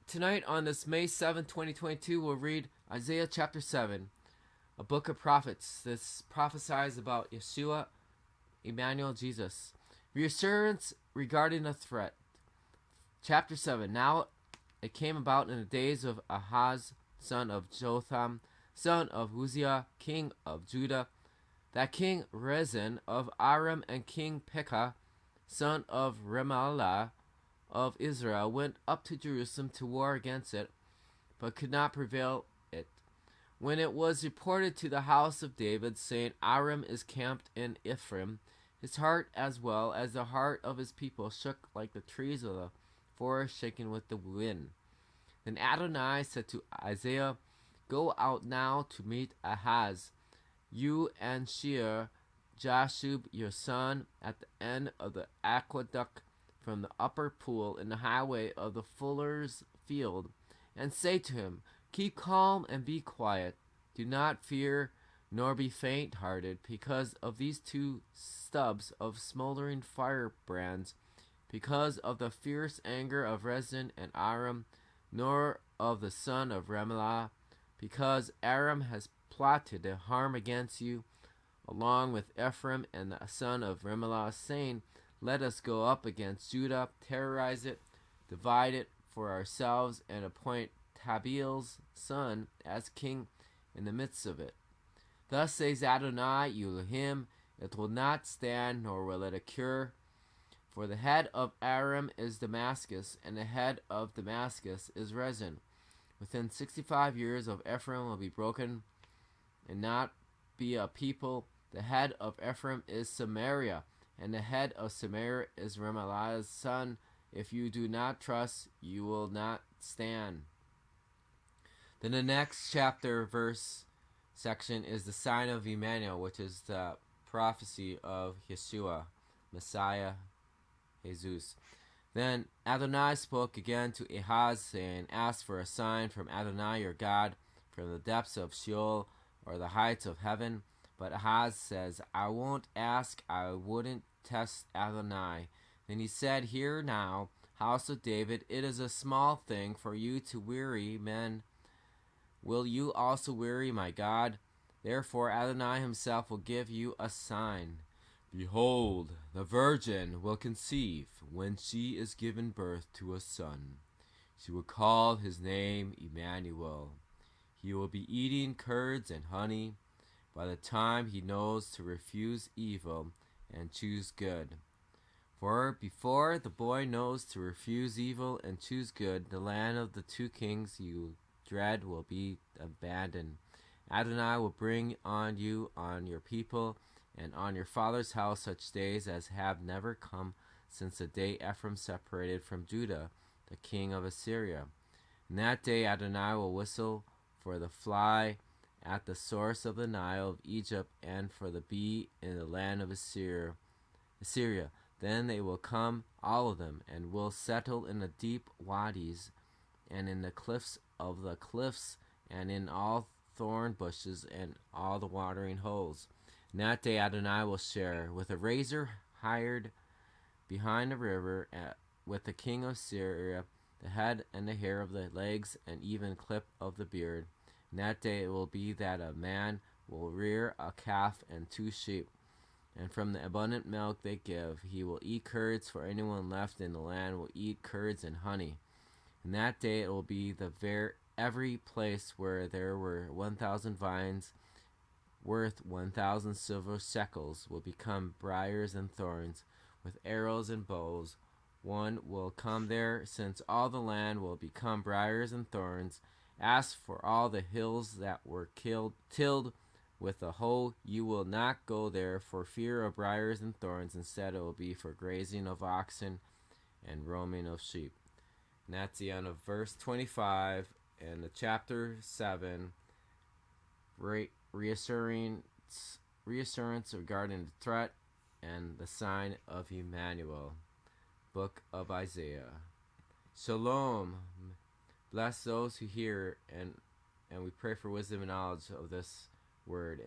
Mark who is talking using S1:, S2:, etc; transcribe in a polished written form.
S1: Tonight on this May 7, 2022, we'll read Isaiah chapter 7, a book of prophets. This prophesies about Yeshua, Emmanuel, Jesus. Reassurance regarding a threat. Chapter 7. Now it came about in the days of Ahaz, son of Jotham, son of Uzziah, king of Judah, that King Rezin of Aram and King Pekah, son of Remaliah, of Israel, went up to Jerusalem to war against it, but could not prevail it. When it was reported to the house of David, saying, Aram is camped in Ephraim, his heart as well as the heart of his people shook like the trees of the forest shaken with the wind. Then Adonai said to Isaiah, Go out now to meet Ahaz, you and Shear-jashu your son, at the end of the aqueduct from the upper pool in the highway of the fuller's field, and say to him, Keep calm and be quiet. Do not fear nor be faint-hearted because of these two stubs of smoldering firebrands, because of the fierce anger of Rezin and Aram, nor of the son of Remaliah, because Aram has plotted a harm against you, along with Ephraim and the son of Remaliah, saying, Let us go up against Judah, terrorize it, divide it for ourselves, and appoint Tabeel's son as king in the midst of it. Thus says Adonai, Elohim, it will not stand, nor will it occur. For the head of Aram is Damascus, and the head of Damascus is Rezin. Within 65 years of Ephraim will be broken, and not be a people. The head of Ephraim is Samaria, and the head of Samaria is Remaliah's son. If you do not trust, you will not stand. Then the next chapter, verse section, is the sign of Emmanuel, which is the prophecy of Yeshua, Messiah, Jesus. Then Adonai spoke again to Ahaz, saying, Ask for a sign from Adonai your God, from the depths of Sheol, or the heights of heaven. But Ahaz says, I won't ask, I wouldn't test Adonai. Then he said, Hear now, house of David, it is a small thing for you to weary men. Will you also weary my God? Therefore Adonai himself will give you a sign. Behold, the virgin will conceive when she is given birth to a son. She will call his name Emmanuel. He will be eating curds and honey by the time he knows to refuse evil and choose good. For before the boy knows to refuse evil and choose good, the land of the two kings you dread will be abandoned. Adonai will bring on you, on your people, and on your father's house such days as have never come since the day Ephraim separated from Judah, the king of Assyria. In that day Adonai will whistle for the fly at the source of the Nile of Egypt, and for the bee in the land of Assyria. Then they will come, all of them, and will settle in the deep wadis, and in the cliffs of the cliffs, and in all thorn bushes, and all the watering holes. In that day Adonai will share with a razor hired behind the river, with the king of Syria, the head and the hair of the legs, and even clip of the beard. In that day it will be that a man will rear a calf and 2 sheep, and from the abundant milk they give, he will eat curds, for anyone left in the land will eat curds and honey. In that day it will be every place where there were 1,000 vines worth 1,000 silver shekels will become briars and thorns, with arrows and bows. One will come there, since all the land will become briars and thorns. As for all the hills that were tilled with a hoe, you will not go there for fear of briars and thorns. Instead, it will be for grazing of oxen and roaming of sheep. And that's the end of verse 25 and the chapter 7. Reassurance regarding the threat and the sign of Emmanuel. Book of Isaiah. Shalom. Bless those who hear, and we pray for wisdom and knowledge of this word.